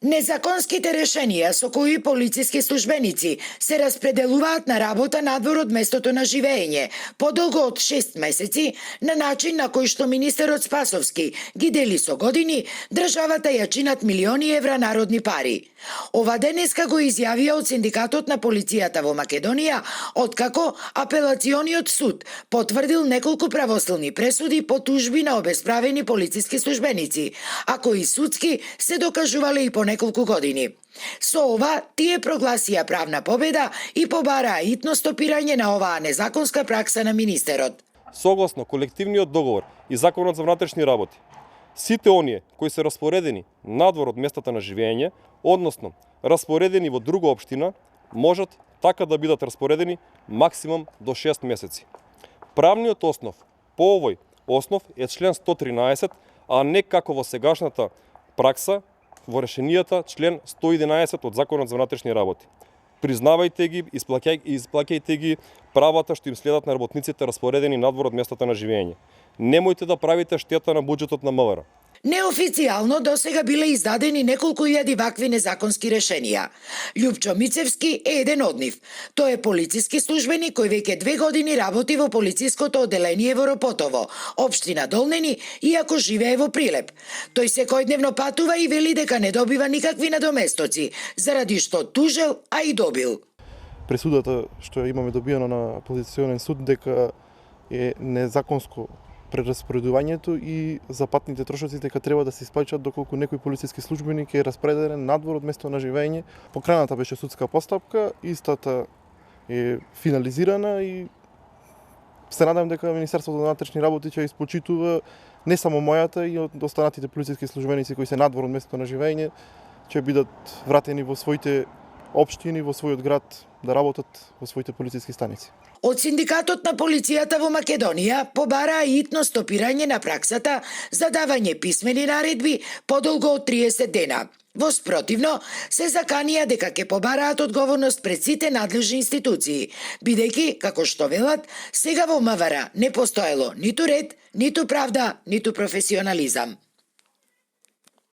Незаконските решенија со кои полициски службеници се распределуваат на работа надвор од местото на живење подолго од 6 месеци, на начин на кој што министерот Спасовски ги дели со години, државата ја чинат милиони евра народни пари. Ова денеска го изјавија од Синдикатот на полицијата во Македонија, откако апелациониот суд потврдил неколку правосилни пресуди по тужби на обесправени полициски службеници, а кои судски се докажувале и по неколку години. Со ова, тие прогласија правна победа и побараа итно стопирање на оваа незаконска пракса на министерот. Согласно колективниот договор и Законот за внатрешни работи, сите оние кои се распоредени надвор од местата на живење, односно распоредени во друга општина, можат така да бидат распоредени максимум до 6 месеци. Правниот основ по овој основ е член 113, а не како во сегашната пракса во решенијата член 111 од Законот за внатрешни работи. Признавајте ги, исплаќајте ги правата што им следат на работниците распоредени надвор од местата на живење. Немојте да правите штета на буџетот на МВР. Неофицијално досега биле издадени неколку илјади вакви незаконски решенија. Љупчо Мицевски е еден од нив. Тој е полициски службеник кој веќе 2 години работи во полициското одделение во Ропотово, општина Долнени, иако живее во Прилеп. Тој секојдневно патува и вели дека не добива никакви надоместоци, заради што тужел, а и добил. Пресудата што имаме добиено на апелационен суд дека е незаконско прераспоредувањето и за патните трошоци дека треба да се исплаќаат доколку некој полициски службеник е распределен надвор од место на живење. Покрената беше судска постапка, истата е финализирана и се надам дека Министерството за внатрешни работи ќе испочитува не само мојата и од останатите полициски службеници кои се надвор од место на живење ќе бидат вратени во своите општини, во својот град да работат во своите полициски станици. Од Синдикатот на полицијата во Македонија побараа итно стопирање на праксата за давање писмени наредби подолго од 30 дена. Во спротивно, се заканија дека ќе побараат одговорност пред сите надлежни институции, бидејќи, како што велат, сега во МВР не постоело ниту ред, ниту правда, ниту професионализам.